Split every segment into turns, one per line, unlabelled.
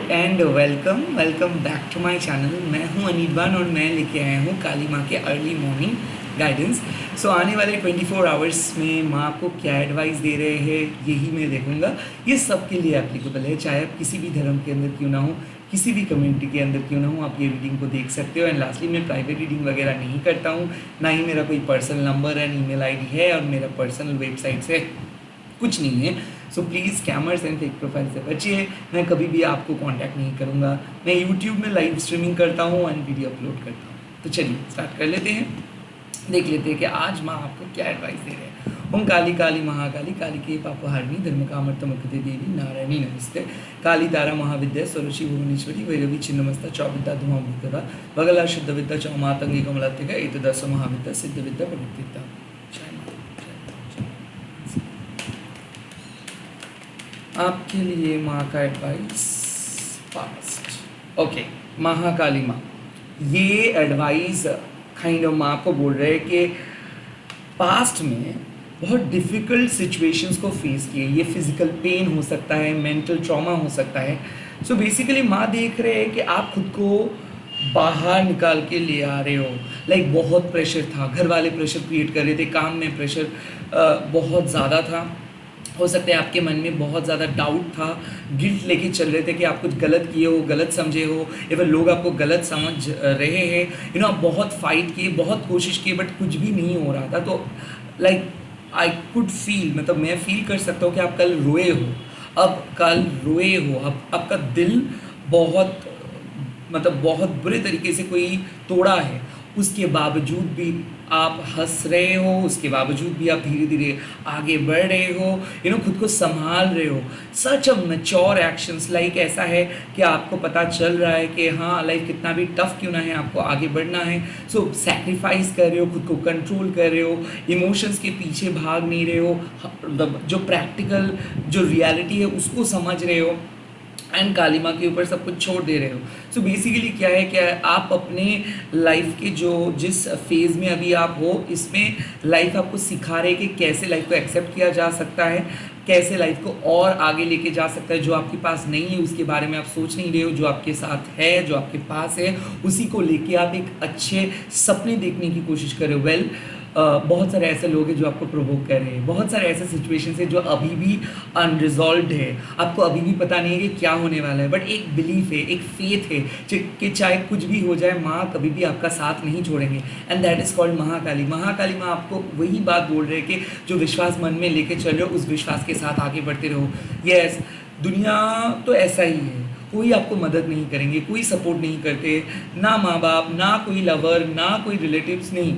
And welcome welcome back to my channel. मैं हूं अनिर्बान और मैं लेके आया हूं काली माँ के अर्ली मॉर्निंग गाइडेंस। सो आने वाले 24 आवर्स में माँ आपको क्या एडवाइस दे रहे हैं यही मैं देखूंगा। ये सबके लिए एप्लीकेबल है, चाहे आप किसी भी धर्म के अंदर क्यों ना हो, किसी भी कम्युनिटी के अंदर क्यों ना हो, आप ये रीडिंग को देख सकते हो। एंड लास्टली, मैं प्राइवेट रीडिंग वगैरह नहीं करता हूँ, ना ही मेरा कोई personal number and email ID है और मेरा पर्सनल वेबसाइट से कुछ नहीं है। So please scammers and fake profile से बचिए। मैं कभी भी आपको कांटेक्ट नहीं करूँगा। मैं यूट्यूब में लाइव स्ट्रीमिंग करता हूँ एंड वीडियो अपलोड करता हूँ। तो चलिए स्टार्ट कर लेते हैं, देख लेते हैं कि आज माँ आपको क्या एडवाइस दे रहे हैं। ओम काली काली महाकाली काली के पापहारिणी धर्म कामर्थमुखते देवी नारायणी नमस्ते। काली तारा महाविद्या सरोषि भुवनेश्वरी वैरवी छिन्नमस्ता चौविद्या धुमाभूतदा बगला शुद्ध विद्या चौमातंगी कमलात्मिका एतदस महाविद्या सिद्ध विद्या प्रवृत्तिता। आपके लिए माँ का एडवाइस पास्ट। ओके, महाकाली माँ ये एडवाइस काइंड ऑफ माँ को बोल रहे हैं कि पास्ट में बहुत डिफ़िकल्ट सिचुएशंस को फेस किए। ये फिज़िकल पेन हो सकता है, मेंटल ट्रॉमा हो सकता है। सो बेसिकली माँ देख रहे हैं कि आप खुद को बाहर निकाल के ले आ रहे हो। लाइक बहुत प्रेशर था, घर वाले प्रेशर क्रिएट कर रहे थे, काम में प्रेशर बहुत ज़्यादा था। हो सकता है आपके मन में बहुत ज़्यादा डाउट था, गिल्ट लेके चल रहे थे कि आप कुछ गलत किए हो, गलत समझे हो, या फिर लोग आपको गलत समझ रहे हैं। आप बहुत फाइट किए, बहुत कोशिश की, बट कुछ भी नहीं हो रहा था। तो लाइक आई कुड फील, मतलब मैं फील कर सकता हूँ कि आप कल रोए हो, अब कल रोए हो, अब आपका दिल बहुत बहुत बुरे तरीके से कोई तोड़ा है। उसके बावजूद भी आप हंस रहे हो, उसके बावजूद भी आप धीरे धीरे आगे बढ़ रहे हो, खुद को संभाल रहे हो। सच अ मैच्योर एक्शंस, लाइक ऐसा है कि आपको पता चल रहा है कि हाँ, लाइफ कितना भी टफ क्यों ना है, आपको आगे बढ़ना है। सो सैक्रिफाइस कर रहे हो, खुद को कंट्रोल कर रहे हो, इमोशंस के पीछे भाग नहीं रहे हो, जो प्रैक्टिकल जो रियलिटी है उसको समझ रहे हो एंड काली माँ के ऊपर सब कुछ छोड़ दे रहे हो। सो बेसिकली क्या है, आप अपने लाइफ के जिस फेज़ में अभी आप हो, इसमें लाइफ आपको सिखा रहे है कि कैसे लाइफ को एक्सेप्ट किया जा सकता है, कैसे लाइफ को और आगे लेके जा सकता है। जो आपके पास नहीं है उसके बारे में आप सोच नहीं रहे हो, जो आपके साथ है, जो आपके पास है, उसी को लेके आप एक अच्छे सपने देखने की कोशिश कर रहे हो। बहुत सारे ऐसे लोग हैं जो आपको प्रोवोक कर रहे हैं, बहुत सारे ऐसे सिचुएशंस हैं जो अभी भी अनरिजॉल्व्ड है, आपको अभी भी पता नहीं है कि क्या होने वाला है, बट एक बिलीफ है, एक फेथ है कि चाहे कुछ भी हो जाए, माँ कभी भी आपका साथ नहीं छोड़ेंगे। And that is called Mahakali. Mahakali माँ आपको वही बात बोल रहे हैं कि जो विश्वास मन में लेके चल रहे हो, उस विश्वास के साथ आगे बढ़ते रहो। यस, दुनिया तो ऐसा ही है, कोई आपको मदद नहीं करेंगे, कोई सपोर्ट नहीं करते, ना माँ बाप, ना कोई लवर, ना कोई रिलेटिव्स, नहीं,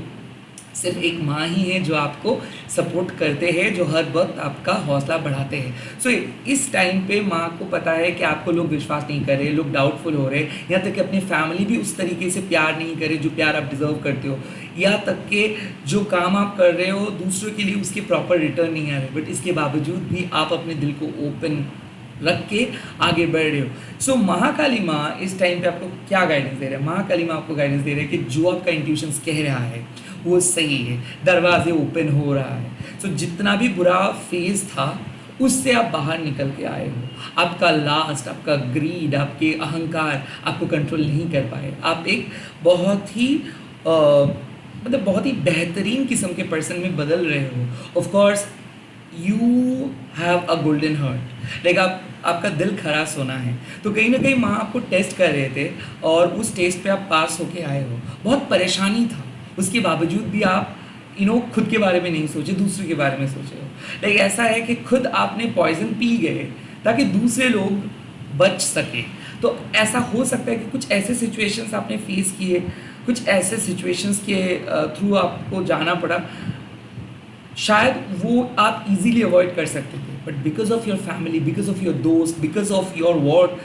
सिर्फ एक माँ ही है जो आपको सपोर्ट करते हैं, जो हर वक्त आपका हौसला बढ़ाते हैं। सो इस टाइम पे माँ को पता है कि आपको लोग विश्वास नहीं कर रहे, लोग डाउटफुल हो रहे, यहाँ तक कि अपनी फैमिली भी उस तरीके से प्यार नहीं करे जो प्यार आप डिज़र्व करते हो, यहाँ तक कि जो काम आप कर रहे हो दूसरों के लिए उसके प्रॉपर रिटर्न नहीं आ रहे, बट इसके बावजूद भी आप अपने दिल को ओपन रख के आगे बढ़ रहे हो। सो महाकाली माँ इस टाइम पे आपको क्या गाइडेंस दे रहे हैं? महाकाली माँ आपको गाइडेंस दे रहे हैं कि जो आपका इंट्यूशंस कह रहा है वो सही है, दरवाजे ओपन हो रहा है। सो जितना भी बुरा फेज था उससे आप बाहर निकल के आए हो। आपका लास्ट, आपका ग्रीड, आपके अहंकार आपको कंट्रोल नहीं कर पाए। आप एक बहुत ही बहुत ही बेहतरीन किस्म के पर्सन में बदल रहे हो। Of course you have a golden heart, like आपका दिल खरा सोना है। तो कहीं ना कहीं माँ आपको टेस्ट कर रहे थे और उस टेस्ट पे आप पास होके आए हो। बहुत परेशानी था, उसके बावजूद भी आप खुद के बारे में नहीं सोचे, दूसरे के बारे में सोचे हो। लाइक ऐसा है कि खुद आपने पॉइजन पी गए ताकि दूसरे लोग बच सके। तो ऐसा हो सकता है कि कुछ ऐसे सिचुएशंस आपने फेस किए, कुछ ऐसे सिचुएशंस के थ्रू आपको जाना पड़ा, शायद वो आप इजीली अवॉइड कर सकते थे, but because of your family, because of your दोस्त, बिकॉज ऑफ योर वर्क,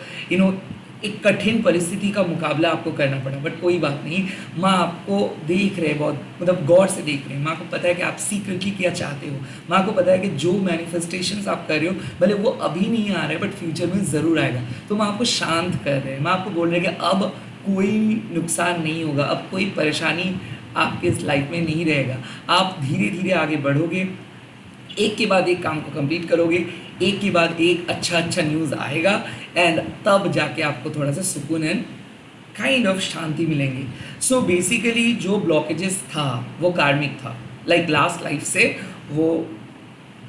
एक कठिन परिस्थिति का मुकाबला आपको करना पड़ा। बट कोई बात नहीं, माँ आपको देख रहे, बहुत गौर से देख रहे हैं। माँ को पता है कि आप सीक्रेटली क्या चाहते हो। माँ को पता है कि जो मैनिफेस्टेशंस आप कर रहे हो, भले वो अभी नहीं आ रहा है, बट फ्यूचर में ज़रूर आएगा। तो माँ आपको शांत कर रहे हैं, माँ आपको बोल रहे हैं कि अब कोई नुकसान नहीं होगा, अब कोई परेशानी आपके इस लाइफ में नहीं रहेगा। आप धीरे धीरे आगे बढ़ोगे, एक के बाद एक काम को कंप्लीट करोगे, एक के बाद एक अच्छा न्यूज़ आएगा, एंड तब जाके आपको थोड़ा सा सुकून एंड काइंड ऑफ शांति मिलेंगी. सो बेसिकली जो ब्लॉकेजेस था वो कार्मिक था, लाइक लास्ट लाइफ से वो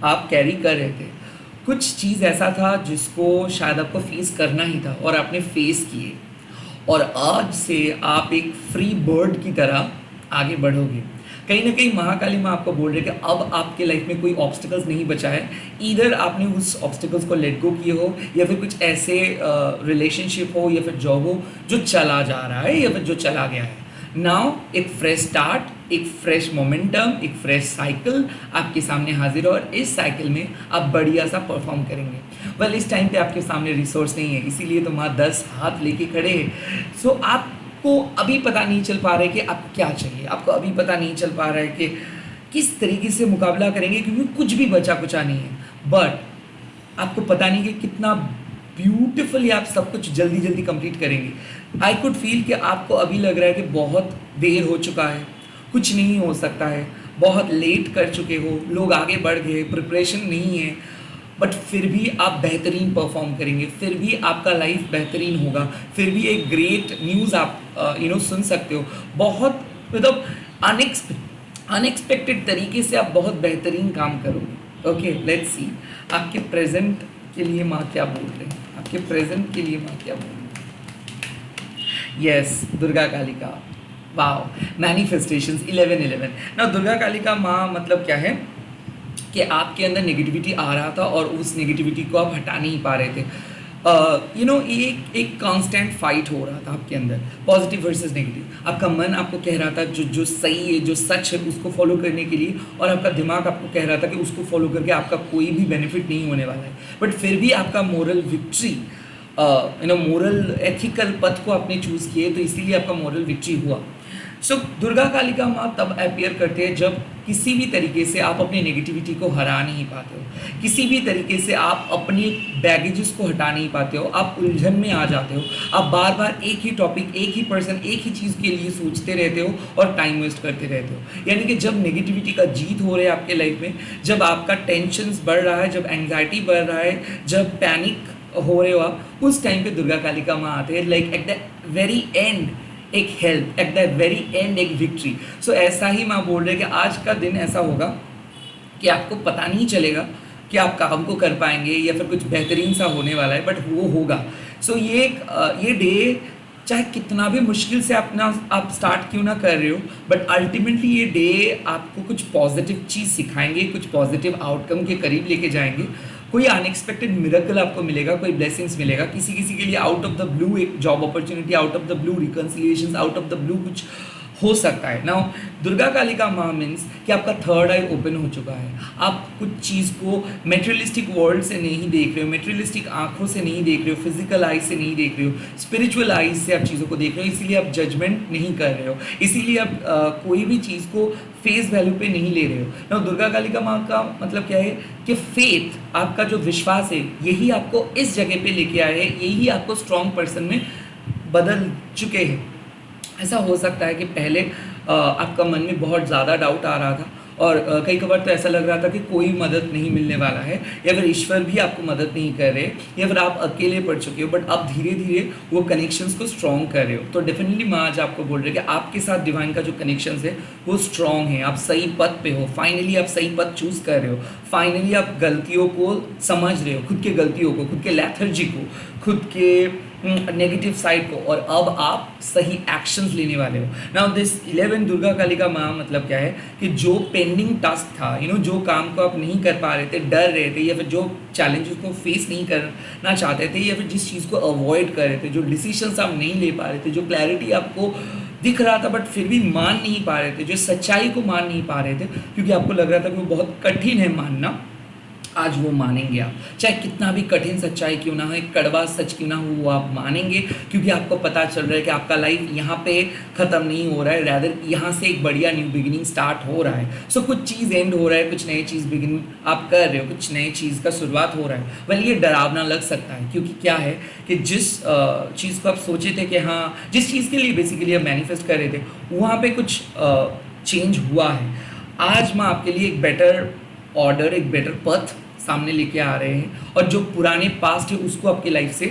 आप कैरी कर रहे थे. कुछ चीज़ ऐसा था जिसको शायद आपको फेस करना ही था और आपने फेस किए, और आज से आप एक फ्री बर्ड की तरह आगे बढ़ोगे. कहीं ना कहीं महाकाली माँ आपको बोल रहे कि अब आपके लाइफ में कोई ऑब्स्टिकल्स नहीं बचा है. इधर आपने उस ऑब्स्टिकल्स को लेट गो किए हो, या फिर कुछ ऐसे रिलेशनशिप हो या फिर जॉब हो जो चला जा रहा है या फिर जो चला गया है. नाउ एक फ्रेश स्टार्ट, एक फ्रेश मोमेंटम, एक फ्रेश साइकिल आपके सामने हाजिर हो, और इस साइकिल में आप बढ़िया सा परफॉर्म करेंगे. वेल इस टाइम पे आपके सामने रिसोर्स नहीं है, इसीलिए तो माँ 10 हाथ लेके खड़े हैं. सो आपको अभी पता नहीं चल पा रहा है कि आपको क्या चाहिए, आपको अभी पता नहीं चल पा रहा है कि किस तरीके से मुकाबला करेंगे, क्योंकि कुछ भी बचा कुचा नहीं है. बट आपको पता नहीं कि कितना ब्यूटिफुली आप सब कुछ जल्दी जल्दी कंप्लीट करेंगे. आई कुड फील कि आपको अभी लग रहा है कि बहुत देर हो चुका है, कुछ नहीं हो सकता है, बहुत लेट कर चुके हो, लोग आगे बढ़ गए, प्रिपरेशन नहीं है. बट फिर भी आप बेहतरीन परफॉर्म करेंगे, फिर भी आपका लाइफ बेहतरीन होगा, फिर भी एक ग्रेट न्यूज़ आप सुन सकते हो. बहुत मतलब अनएक्सपेक्टेड तरीके से आप बहुत बेहतरीन काम करोगे. ओके लेट्स सी आपके प्रेजेंट के लिए माँ क्या बोल रहे हैं, आपके प्रेजेंट के लिए माँ क्या बोल रही है. Yes Durga Kalika, wow, manifestations 1111. ना दुर्गा कालिका माँ मतलब क्या है कि आपके अंदर नेगेटिविटी आ रहा था और उस नेगेटिविटी को आप हटा नहीं पा रहे थे. एक कांस्टेंट फाइट हो रहा था आपके अंदर, पॉजिटिव वर्सेस नेगेटिव. आपका मन आपको कह रहा था जो सही है, जो सच है, उसको फॉलो करने के लिए, और आपका दिमाग आपको कह रहा था कि उसको फॉलो करके आपका कोई भी बेनिफिट नहीं होने वाला है. बट फिर भी आपका मोरल विक्ट्री, मोरल एथिकल पथ को आपने चूज़ किए, तो इसीलिए आपका मोरल विक्ट्री हुआ. सो दुर्गा कालिका माँ तब अपियर करते हैं जब किसी भी तरीके से आप अपनी नेगेटिविटी को हरा नहीं पाते हो, किसी भी तरीके से आप अपनी बैगेजेस को हटा नहीं पाते हो, आप उलझन में आ जाते हो, आप बार बार एक ही टॉपिक, एक ही पर्सन, एक ही चीज़ के लिए सोचते रहते हो और टाइम वेस्ट करते रहते हो. यानी कि जब नेगेटिविटी का जीत हो रहा है आपके लाइफ में, जब आपका टेंशन बढ़ रहा है, जब एंग्जाइटी बढ़ रहा है, जब पैनिक हो रहे हो आप, उस टाइम पे दुर्गा कालिका माँ आते हैं, like at the very end एक help, at the very end एक विक्ट्री. सो ऐसा ही माँ बोल रहे कि आज का दिन ऐसा होगा कि आपको पता नहीं चलेगा कि आप काम को कर पाएंगे या फिर कुछ बेहतरीन सा होने वाला है, बट वो होगा. सो ये डे चाहे कितना भी मुश्किल से आप स्टार्ट क्यों ना कर रहे हो, बट अल्टीमेटली ये डे आपको कुछ पॉजिटिव चीज़ सिखाएंगे, कुछ पॉजिटिव आउटकम के करीब लेके जाएंगे. कोई अनएक्सपेक्टेड मिरेकल आपको मिलेगा, कोई ब्लेसिंग्स मिलेगा, किसी किसी के लिए आउट ऑफ द ब्लू एक job opportunity, out of the blue reconciliation, out of the blue कुछ हो सकता है. नाउ दुर्गा कालिका माँ मीन्स कि आपका थर्ड आई ओपन हो चुका है. आप कुछ चीज़ को मेटेरियलिस्टिक वर्ल्ड से नहीं देख रहे हो, मेटेरियलिस्टिक आंखों से नहीं देख रहे हो, फिजिकल आइज से नहीं देख रहे हो, स्पिरिचुअल आइज से आप चीज़ों को देख रहे हो. इसीलिए आप जजमेंट नहीं कर रहे हो, इसीलिए आप कोई भी चीज़ को फेस वैल्यू पे नहीं ले रहे हो. नाउ दुर्गा कालिका माँ का मतलब क्या है कि फेथ, आपका जो विश्वास है, यही आपको इस जगह पे लेके आए हैं, यही आपको स्ट्रॉन्ग पर्सन में बदल चुके हैं. ऐसा हो सकता है कि पहले आपका मन में बहुत ज़्यादा डाउट आ रहा था, और कई कबार तो ऐसा लग रहा था कि कोई मदद नहीं मिलने वाला है, या फिर ईश्वर भी आपको मदद नहीं कर रहे, या फिर आप अकेले पड़ चुके हो. बट अब धीरे धीरे वो कनेक्शंस को स्ट्रॉन्ग कर रहे हो. तो डेफिनेटली माँ आज आपको बोल रहे हैं कि आपके साथ डिवाइन का जो कनेक्शंस है वो स्ट्रॉन्ग है, आप सही पथ पे हो, फाइनली आप सही पथ चूज़ कर रहे हो, फाइनली आप गलतियों को समझ रहे हो, खुद के गलतियों को, खुद के लेथर्जी को, खुद के नेगेटिव साइड को, और अब आप सही एक्शंस लेने वाले हो. नाउ दिस 11 दुर्गा कालिका माँ मतलब क्या है कि जो पेंडिंग टास्क था, जो काम को आप नहीं कर पा रहे थे, डर रहे थे, या फिर जो चैलेंजेस को फेस नहीं करना चाहते थे, या फिर जिस चीज़ को अवॉइड कर रहे थे, जो डिसीजंस आप नहीं ले पा रहे थे, जो क्लैरिटी आपको दिख रहा था बट फिर भी मान नहीं पा रहे थे, जो सच्चाई को मान नहीं पा रहे थे, क्योंकि आपको लग रहा था कि वो बहुत कठिन है मानना, आज वो मानेंगे आप. चाहे कितना भी कठिन सच्चाई क्यों ना हो, एक कड़वा सच क्यों ना हो, वो आप मानेंगे, क्योंकि आपको पता चल रहा है कि आपका लाइफ यहाँ पे ख़त्म नहीं हो रहा है, रैदर यहाँ से एक बढ़िया न्यू बिगिनिंग स्टार्ट हो रहा है. सो कुछ चीज़ एंड हो रहा है, कुछ नई चीज़ बिगिनिंग आप कर रहे हो, कुछ नई चीज़ का शुरुआत हो रहा है. वेल ये डरावना लग सकता है, क्योंकि क्या है कि जिस चीज़ को आप सोचे थे कि हाँ, जिस चीज़ के लिए बेसिकली आप मैनिफेस्ट कर रहे थे, वहाँ पर कुछ चेंज हुआ है. आज मैं आपके लिए एक बेटर ऑर्डर, एक बेटर पथ सामने लेके आ रहे हैं, और जो पुराने पास्ट है उसको आपकी लाइफ से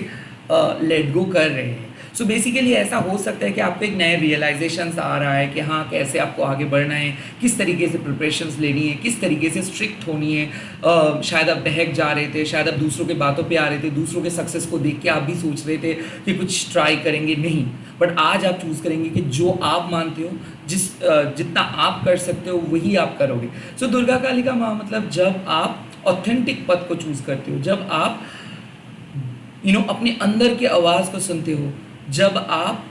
लेट गो कर रहे हैं। सो बेसिकली ऐसा हो सकता है कि आपको एक नया रियलाइजेशंस आ रहा है कि हाँ कैसे आपको आगे बढ़ना है, किस तरीके से प्रिपरेशंस लेनी है, किस तरीके से स्ट्रिक्ट होनी है। शायद आप बहक जा रहे थे, शायद आप दूसरों के बातों पे आ रहे थे, दूसरों के सक्सेस को देख के आप भी सोच रहे थे कि कुछ ट्राई करेंगे, नहीं। बट आज आप चूज़ करेंगे कि जो आप मानते हो, जितना आप कर सकते हो वही आप करोगे। सो दुर्गा काली का माँ मतलब जब आप ऑथेंटिक पथ को चूज़ करते हो, जब आप अपने अंदर की आवाज़ को सुनते हो, जब आप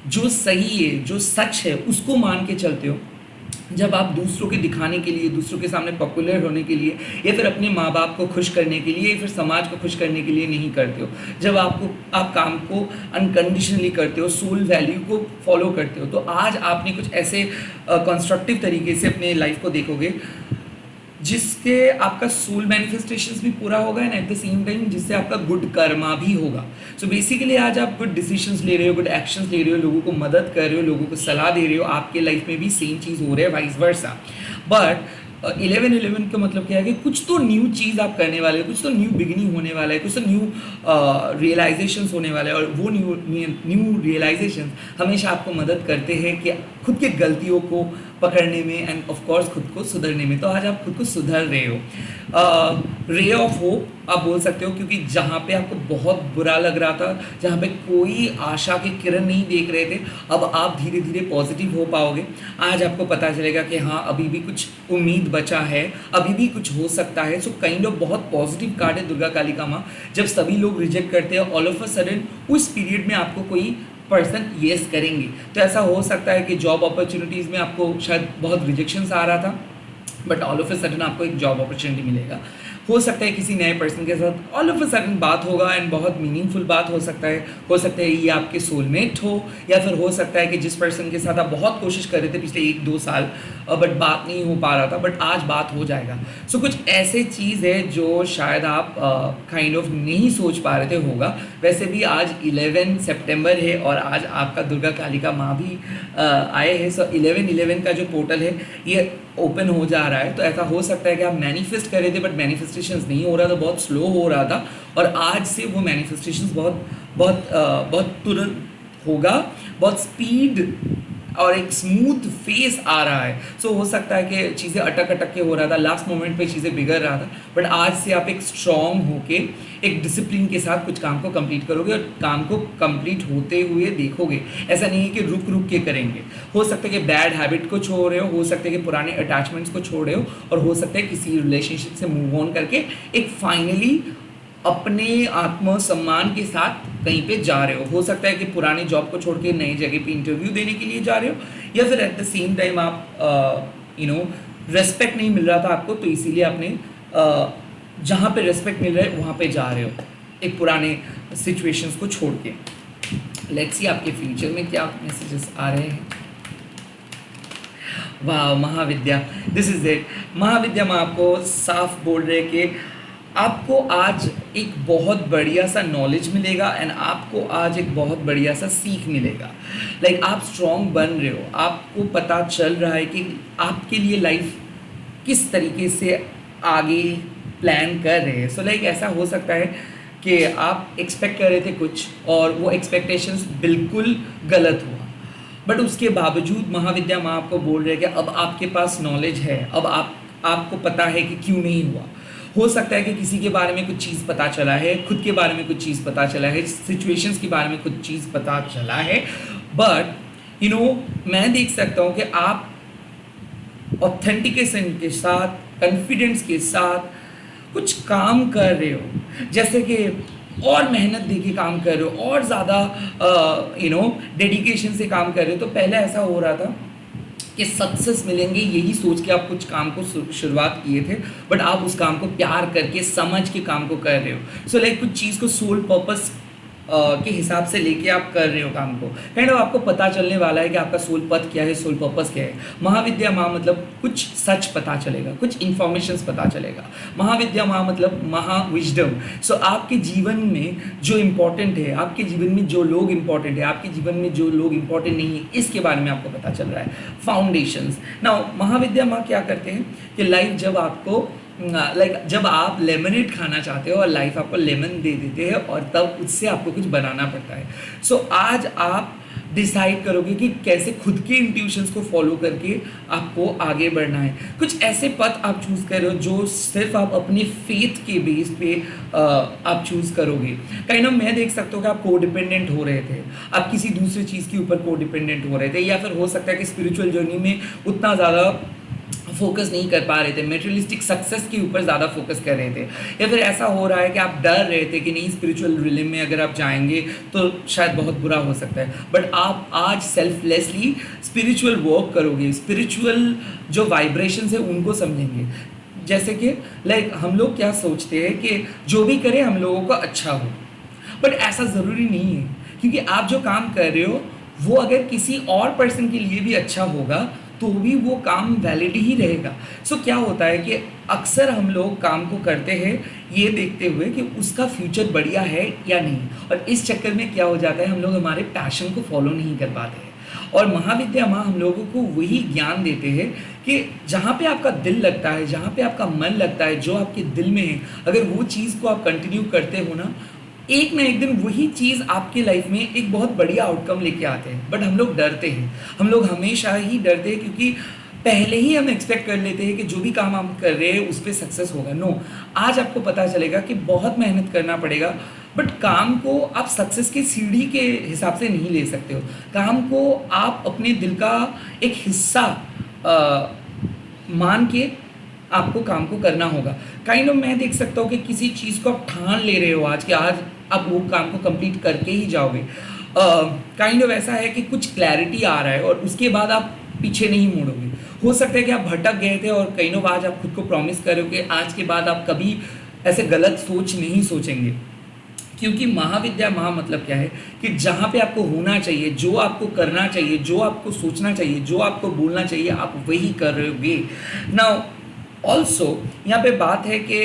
जो सही है, जो सच है उसको मान के चलते हो, जब आप दूसरों के दिखाने के लिए, दूसरों के सामने पॉपुलर होने के लिए, या फिर अपने माँ बाप को खुश करने के लिए, या फिर समाज को खुश करने के लिए नहीं करते हो, जब आप काम को अनकंडीशनली करते हो, सोल वैल्यू को फॉलो करते हो, तो आज आपने कुछ ऐसे कंस्ट्रक्टिव तरीके से अपने लाइफ को देखोगे जिसके आपका सोल मैनिफेस्टेशंस भी पूरा होगा and at the same time जिससे आपका गुड कर्मा भी होगा। सो बेसिकली आज आप गुड डिसीजंस ले रहे हो, गुड एक्शंस ले रहे हो, लोगों को मदद कर रहे हो, लोगों को सलाह दे रहे हो, आपके लाइफ में भी सेम चीज़ हो रहा है, वाइस वर्सा। बट 11-11 का मतलब क्या है कि कुछ तो न्यू चीज़ आप करने वाले हो, कुछ तो न्यू बिगिनिंग होने वाला है, कुछ तो न्यू रियलाइजेशंस होने वाले हैं। और वो न्यू रियलाइजेशंस हमेशा आपको मदद करते हैं कि खुद की गलतियों को पकड़ने में एंड ऑफ कोर्स खुद को सुधरने में। तो आज आप खुद को सुधर रहे हो। रे ऑफ होप आप बोल सकते हो, क्योंकि जहाँ पे आपको बहुत बुरा लग रहा था, जहाँ पे कोई आशा की किरण नहीं देख रहे थे, अब आप धीरे धीरे पॉजिटिव हो पाओगे। आज आपको पता चलेगा कि हाँ अभी भी कुछ उम्मीद बचा है, अभी भी कुछ हो सकता है। सो काइंड ऑफ बहुत पॉजिटिव कार्ड है दुर्गा काली का माँ। जब सभी लोग रिजेक्ट करते हैं, ऑल ऑफ अ सडन उस पीरियड में आपको कोई पर्सन येस करेंगे। तो ऐसा हो सकता है कि जॉब अपॉर्चुनिटीज़ में आपको शायद बहुत रिजेक्शंस आ रहा था, but all of a sudden आपको एक जॉब अपॉर्चुनिटी मिलेगा। हो सकता है किसी नए पर्सन के साथ ऑल ऑफ अ सडन बात होगा एंड बहुत मीनिंगफुल बात हो सकता है ये आपके सोलमेट हो, या फिर हो सकता है कि जिस पर्सन के साथ आप बहुत कोशिश कर रहे थे पिछले 1-2 साल बट बात नहीं हो पा रहा था, बट आज बात हो जाएगा। सो कुछ ऐसे चीज़ है जो शायद आप काइंड ऑफ नहीं सोच पा रहे थे होगा। वैसे भी आज 11 सितंबर है और आज आपका दुर्गा काली का माँ भी आए हैं। सो 11-11 का जो पोर्टल है ये ओपन हो जा रहा है। तो ऐसा हो सकता है कि आप मैनिफेस्ट कर रहे थे बट मैनिफेस्टेशंस नहीं हो रहा था, बहुत स्लो हो रहा था, और आज से वो मैनिफेस्टेशंस बहुत तुरंत होगा, बहुत स्पीड और एक स्मूथ फेस आ रहा है। सो हो सकता है कि चीज़ें अटक के हो रहा था, लास्ट मोमेंट पे चीज़ें बिगड़ रहा था, बट आज से आप एक स्ट्रॉन्ग होके एक डिसिप्लिन के साथ कुछ काम को कंप्लीट करोगे और काम को कंप्लीट होते हुए देखोगे। ऐसा नहीं है कि रुक के करेंगे। हो सकता है कि बैड हैबिट को छोड़ रहे हो सकता है कि पुराने अटैचमेंट्स को छोड़ रहे हो, और हो सकता है किसी रिलेशनशिप से मूव ऑन करके एक फाइनली अपने आत्मसम्मान के साथ कहीं पे जा रहे हो सकता है कि पुरानी जॉब को छोड़ के नई जगह पे इंटरव्यू देने के लिए जा रहे हो, या फिर एट द सेम टाइम आप रेस्पेक्ट नहीं मिल रहा था आपको, तो इसीलिए आपने जहाँ पे रेस्पेक्ट मिल रहा है वहाँ पे जा रहे हो एक पुराने सिचुएशंस को छोड़ के। लेट्स सी आपके फ्यूचर में क्या मैसेजेस आ रहे हैं। वाह महाविद्या, दिस इज इट। महाविद्या में आपको साफ बोल रहे कि आपको आज एक बहुत बढ़िया सा नॉलेज मिलेगा एंड आपको आज एक बहुत बढ़िया सा सीख मिलेगा। लाइक आप स्ट्रॉन्ग बन रहे हो, आपको पता चल रहा है कि आपके लिए लाइफ किस तरीके से आगे प्लान कर रहे हैं। सो लाइक ऐसा हो सकता है कि आप एक्सपेक्ट कर रहे थे कुछ और वो एक्सपेक्टेशंस बिल्कुल गलत हुआ, बट उसके बावजूद महाविद्या माँ आपको बोल रहे हैं कि अब आपके पास नॉलेज है, अब आपको पता है कि क्यों नहीं हुआ। हो सकता है कि किसी के बारे में कुछ चीज़ पता चला है, खुद के बारे में कुछ चीज़ पता चला है, सिचुएशंस के बारे में कुछ चीज़ पता चला है, बट मैं देख सकता हूँ कि आप ऑथेंटिकेशन के साथ, कॉन्फिडेंस के साथ कुछ काम कर रहे हो, जैसे कि और मेहनत देके काम कर रहे हो और ज़्यादा डेडिकेशन से काम कर रहे हो। तो पहले ऐसा हो रहा था कि सक्सेस मिलेंगे यही सोच के आप कुछ काम को शुरुआत किए थे, बट आप उस काम को प्यार करके समझ के काम को कर रहे हो। सो लाइक कुछ चीज़ को सोल पर्पस के हिसाब से लेके आप कर रहे हो काम को। काइंड ऑफ आपको पता चलने वाला है कि आपका सोल पथ क्या है, सोल पर्पस क्या है। महाविद्या माँ मतलब कुछ सच पता चलेगा, कुछ इन्फॉर्मेशंस पता चलेगा। महाविद्या माँ मतलब महा विजडम। सो आपके जीवन में जो इम्पोर्टेंट है, आपके जीवन में जो लोग इम्पोर्टेंट है, आपके जीवन में जो लोग इम्पोर्टेंट नहीं है, इसके बारे में आपको पता चल रहा है। फाउंडेशंस। नाउ महाविद्या माँ क्या करते हैं कि लाइफ जब आपको लाइक जब आप लेमनेड खाना चाहते हो और लाइफ आपको लेमन दे देते हैं और तब उससे आपको कुछ बनाना पड़ता है। सो आज आप डिसाइड करोगे कि कैसे खुद के इंट्यूशंस को फॉलो करके आपको आगे बढ़ना है। कुछ ऐसे पथ आप चूज़ कर रहे हो जो सिर्फ आप अपने फेथ के बेस पे आप चूज़ करोगे। काइंड ऑफ मैं देख सकता हूँ कि आप को डिपेंडेंट हो रहे थे, आप किसी दूसरी चीज़ के ऊपर को डिपेंडेंट हो रहे थे, या फिर हो सकता है कि स्पिरिचुअल जर्नी में उतना ज़्यादा फोकस नहीं कर पा रहे थे, मेटेरियलिस्टिक सक्सेस के ऊपर ज़्यादा फोकस कर रहे थे, या फिर ऐसा हो रहा है कि आप डर रहे थे कि नहीं स्पिरिचुअल रिलिम में अगर आप जाएंगे तो शायद बहुत बुरा हो सकता है। बट आप आज सेल्फलेसली स्पिरिचुअल वर्क करोगे, स्पिरिचुअल जो वाइब्रेशंस है उनको समझेंगे। जैसे कि लाइक हम लोग क्या सोचते हैं कि जो भी करें हम लोगों को अच्छा हो, बट ऐसा ज़रूरी नहीं है, क्योंकि आप जो काम कर रहे हो वो अगर किसी और पर्सन के लिए भी अच्छा होगा तो भी वो काम वैलिड ही रहेगा। सो क्या होता है कि अक्सर हम लोग काम को करते हैं ये देखते हुए कि उसका फ्यूचर बढ़िया है या नहीं, और इस चक्कर में क्या हो जाता है हम लोग हमारे पैशन को फॉलो नहीं कर पाते हैं। और महाविद्या माँ हम लोगों को वही ज्ञान देते हैं कि जहाँ पे आपका दिल लगता है, जहाँ पे आपका मन लगता है, जो आपके दिल में है, अगर वो चीज़ को आप कंटिन्यू करते हो ना एक दिन वही चीज़ आपके लाइफ में एक बहुत बढ़िया आउटकम लेके आते हैं। बट हम लोग डरते हैं, हम लोग हमेशा ही डरते हैं, क्योंकि पहले ही हम एक्सपेक्ट कर लेते हैं कि जो भी काम हम कर रहे हैं उस पर सक्सेस होगा। नो, आज आपको पता चलेगा कि बहुत मेहनत करना पड़ेगा, बट काम को आप सक्सेस की सीढ़ी के हिसाब से नहीं ले सकते हो। काम को आप अपने दिल का एक हिस्सा मान के आपको काम को करना होगा। काइंड ऑफ मैं देख सकता हूँ कि किसी चीज़ को आप ठान ले रहे हो आज कि आज आप वो काम को कंप्लीट करके ही जाओगे। काइंड ऑफ ऐसा है कि कुछ क्लैरिटी आ रहा है और उसके बाद आप पीछे नहीं मुड़ोगे। हो सकता है कि आप भटक गए थे और काइंड ऑफ आज आप खुद को प्रॉमिस कर रहे हो कि आज के बाद आप कभी ऐसे गलत सोच नहीं सोचेंगे। क्योंकि महाविद्या महा मतलब क्या है कि जहाँ पे आपको होना चाहिए, जो आपको करना चाहिए, जो आपको सोचना चाहिए, जो आपको बोलना चाहिए, आप वही करोगे। नाउ ऑल्सो यहाँ पे बात है कि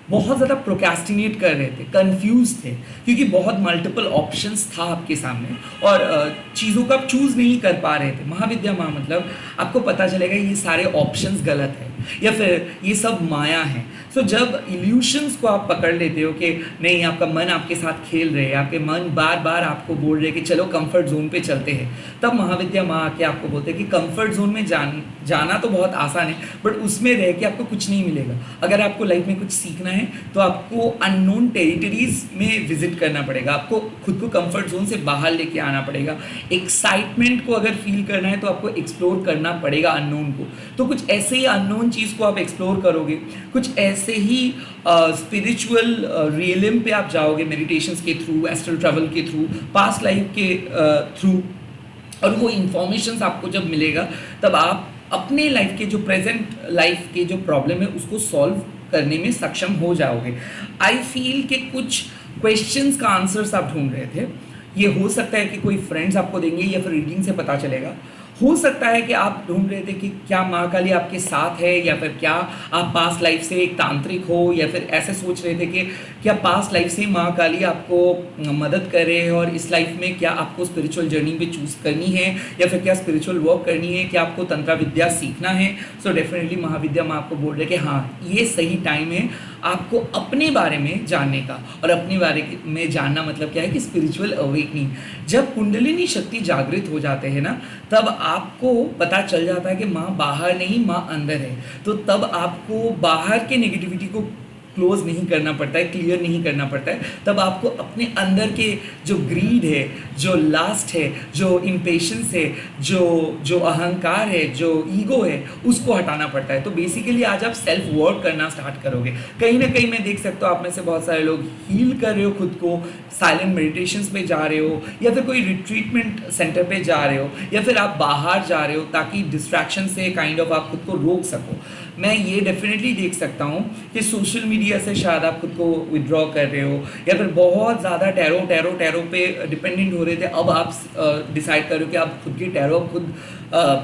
बहुत ज़्यादा प्रोक्रेस्टिनेट कर रहे थे, कंफ्यूज थे, क्योंकि बहुत मल्टीपल ऑप्शंस था आपके सामने और चीज़ों को आप चूज़ नहीं कर पा रहे थे। महाविद्या माँ मतलब आपको पता चलेगा ये सारे ऑप्शंस गलत है या फिर ये सब माया है। सो जब इल्यूशंस को आप पकड़ लेते हो कि नहीं, आपका मन आपके साथ खेल रहे हैं, आपके मन बार बार आपको बोल रहे हैं कि चलो कंफर्ट जोन पे चलते हैं, तब महाविद्या माँ आके आपको बोलते हैं कि कंफर्ट जोन में जाना तो बहुत आसान है, बट उसमें रह के आपको कुछ नहीं मिलेगा। अगर आपको लाइफ में कुछ सीखना है तो आपको अननोन टेरिटरीज में विजिट करना पड़ेगा, आपको खुद को कंफर्ट जोन से बाहर लेके आना पड़ेगा। एक्साइटमेंट को अगर फील करना है तो आपको एक्सप्लोर करना पड़ेगा अननोन को। तो कुछ ऐसे ही अननोन चीज़ को आप एक्सप्लोर करोगे, कुछ ऐसे ही स्पिरिचुअल रियलिम पे आप जाओगे मेडिटेशंस के थ्रू, एस्ट्रल ट्रैवल के थ्रू, पास्ट लाइफ के थ्रू, और वो इंफॉर्मेशंस आपको जब मिलेगा तब आप अपने लाइफ के जो प्रेजेंट लाइफ के जो प्रॉब्लम है उसको सॉल्व करने में सक्षम हो जाओगे। आई फील कि कुछ क्वेश्चंस का आंसर्स आप ढूंढ रहे थे, ये हो सकता है कि कोई फ्रेंड्स आपको देंगे या फिर रीडिंग से पता चलेगा। हो सकता है कि आप ढूंढ रहे थे कि क्या माँ काली आपके साथ है, या फिर क्या आप पास्ट लाइफ से एक तांत्रिक हो, या फिर ऐसे सोच रहे थे कि क्या पास्ट लाइफ से माँ काली आपको मदद कर रहे हैं और इस लाइफ में क्या आपको स्पिरिचुअल जर्नी पे चूज़ करनी है, या फिर क्या स्पिरिचुअल वर्क करनी है, क्या आपको तंत्र विद्या सीखना है। सो डेफिनेटली महाविद्या माँ आपको बोल रहे कि हाँ, ये सही टाइम है आपको अपने बारे में जानने का। और अपने बारे में जानना मतलब क्या है कि स्पिरिचुअल अवेकनिंग। जब कुंडलिनी शक्ति जागृत हो जाते हैं ना, तब आपको पता चल जाता है कि माँ बाहर नहीं, माँ अंदर है। तो तब आपको बाहर के नेगेटिविटी को क्लोज नहीं करना पड़ता है, क्लियर नहीं करना पड़ता है। तब आपको अपने अंदर के जो ग्रीड है, जो लास्ट है, जो इम्पेशंस है, जो अहंकार है, जो ईगो है, उसको हटाना पड़ता है। तो बेसिकली आज आप सेल्फ वर्क करना स्टार्ट करोगे। कहीं ना कहीं मैं देख सकता हूँ आप में से बहुत सारे लोग हील कर रहे हो खुद को, साइलेंट मेडिटेशंस पे जा रहे हो, या फिर कोई रिट्रीटमेंट सेंटर पे जा रहे हो, या फिर आप बाहर जा रहे हो ताकि डिस्ट्रैक्शन से काइंड ऑफ आप खुद को रोक सको। मैं ये डेफिनेटली देख सकता हूँ कि सोशल मीडिया से शायद आप खुद को विड्रॉ कर रहे हो, या फिर बहुत ज़्यादा टैरो पे डिपेंडेंट हो रहे थे, अब आप डिसाइड कर रहे हो कि आप खुद की टैरो खुद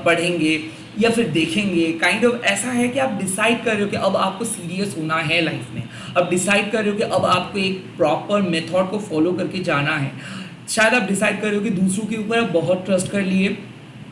पढ़ेंगे या फिर देखेंगे। काइंड ऑफ ऐसा है कि आप डिसाइड कर रहे हो कि अब आपको सीरियस होना है लाइफ में, अब डिसाइड कर रहे हो कि अब आपको एक प्रॉपर मेथड को फॉलो करके जाना है। शायद आप डिसाइड कर रहे हो कि दूसरों के ऊपर आप बहुत ट्रस्ट कर लिए,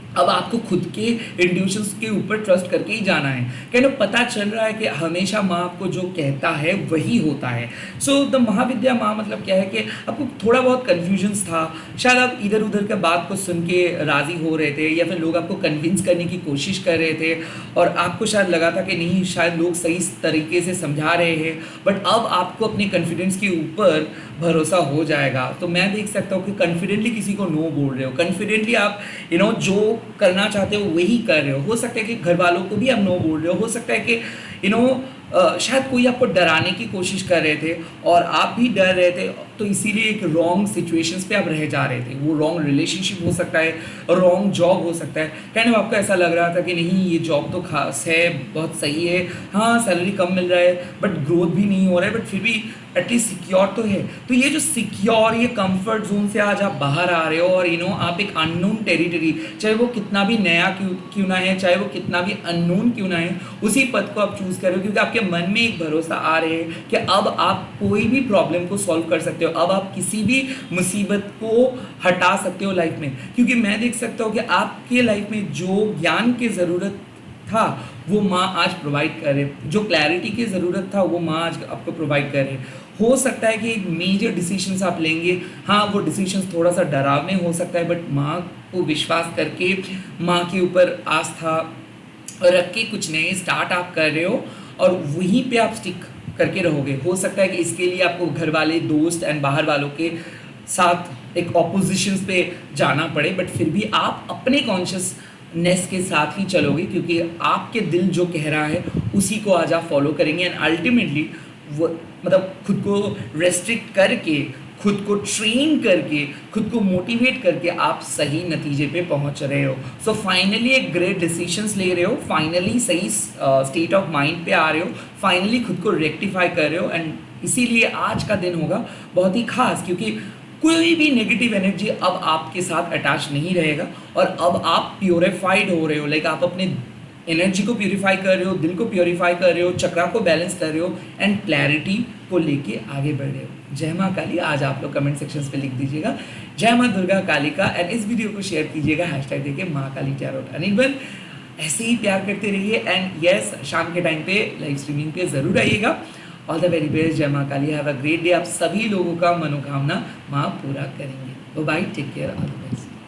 अब आपको खुद के इंट्यूशंस के ऊपर ट्रस्ट करके ही जाना है। कहना पता चल रहा है कि हमेशा माँ आपको जो कहता है वही होता है। सो द महाविद्या माँ मतलब क्या है कि आपको थोड़ा बहुत कन्फ्यूजन्स था, शायद आप इधर उधर के बात को सुन के राज़ी हो रहे थे, या फिर लोग आपको कन्विंस करने की कोशिश कर रहे थे और आपको शायद लगा था कि नहीं शायद लोग सही तरीके से समझा रहे हैं, बट अब आपको अपने कॉन्फिडेंस के ऊपर भरोसा हो जाएगा। तो मैं देख सकता हूँ कि कॉन्फिडेंटली किसी को नो बोल रहे हो, कॉन्फिडेंटली आप जो करना चाहते हो वही कर रहे हो सकता है कि घर वालों को भी आप नो बोल रहे हो सकता है कि शायद कोई आपको डराने की कोशिश कर रहे थे और आप भी डर रहे थे, तो इसीलिए एक रॉन्ग सिचुएशंस पे आप रह जा रहे थे। वो रॉन्ग रिलेशनशिप हो सकता है, रॉन्ग जॉब हो सकता है, कहने आपको ऐसा लग रहा था कि नहीं ये जॉब तो खास है, बहुत सही है, हाँ सैलरी कम मिल रहा है बट ग्रोथ भी नहीं हो रहा है, बट फिर भी एटलीस्ट सिक्योर तो है। तो ये जो सिक्योर, ये कंफर्ट जोन से आज आप बाहर आ रहे हो और आप एक अननोन टेरिटरी, चाहे वो कितना भी नया क्यों ना है, चाहे वो कितना भी अननोन क्यों ना है, उसी पद को आप चूज कर रहे हो क्योंकि आपके मन में एक भरोसा आ रहे हैं कि अब आप कोई भी प्रॉब्लम को सॉल्व कर सकते हो, अब आप किसी भी मुसीबत को हटा सकते हो लाइफ में। क्योंकि मैं देख सकता हूँ कि आपके लाइफ में जो ज्ञान की ज़रूरत था वो माँ आज प्रोवाइड कर रहे, जो क्लैरिटी की ज़रूरत था वो माँ आज आपको प्रोवाइड कर रहे। हो सकता है कि एक मेजर डिसीजंस आप लेंगे, हाँ वो डिसीजंस थोड़ा सा डरावने हो सकता है, बट माँ को विश्वास करके, माँ के ऊपर आस्था रख के कुछ नए स्टार्ट आप कर रहे हो और वहीं पे आप स्टिक करके रहोगे। हो सकता है कि इसके लिए आपको घर वाले, दोस्त एंड बाहर वालों के साथ एक ऑपोजिशंस पे जाना पड़े, बट फिर भी आप अपने कॉन्शियसनेस के साथ ही चलोगे क्योंकि आपके दिल जो कह रहा है उसी को आज आप फॉलो करेंगे एंड अल्टीमेटली वो मतलब खुद को रेस्ट्रिक्ट करके, खुद को ट्रेन करके, खुद को मोटिवेट करके आप सही नतीजे पे पहुंच रहे हो। सो फाइनली एक ग्रेट डिसीजंस ले रहे हो, फाइनली सही स्टेट ऑफ माइंड पे आ रहे हो, फाइनली खुद को रेक्टिफाई कर रहे हो एंड इसीलिए आज का दिन होगा बहुत ही खास क्योंकि कोई भी नेगेटिव एनर्जी अब आपके साथ अटैच नहीं रहेगा और अब आप प्योरीफाइड हो रहे हो। लाइक आप अपने एनर्जी को प्योरीफाई कर रहे हो, दिल को प्योरीफाई कर रहे हो, चक्रा को बैलेंस कर रहे हो एंड क्लैरिटी को लेके आगे बढ़ रहे हो। जय माँ काली आज आप लोग कमेंट सेक्शंस पे लिख दीजिएगा जय माँ दुर्गा कालिका एंड इस वीडियो को शेयर कीजिएगा हैशटैग देके माँ काली टैरोट। अनिर्बन ऐसे ही प्यार करते रहिए एंड यस शाम के टाइम पे लाइव स्ट्रीमिंग पे ज़रूर आइएगा। ऑल द वेरी बेस्ट, जय माँ Kali, have a great day. आप सभी लोगों का मनोकामना माँ पूरा करेंगे। Bye, take care, all the best.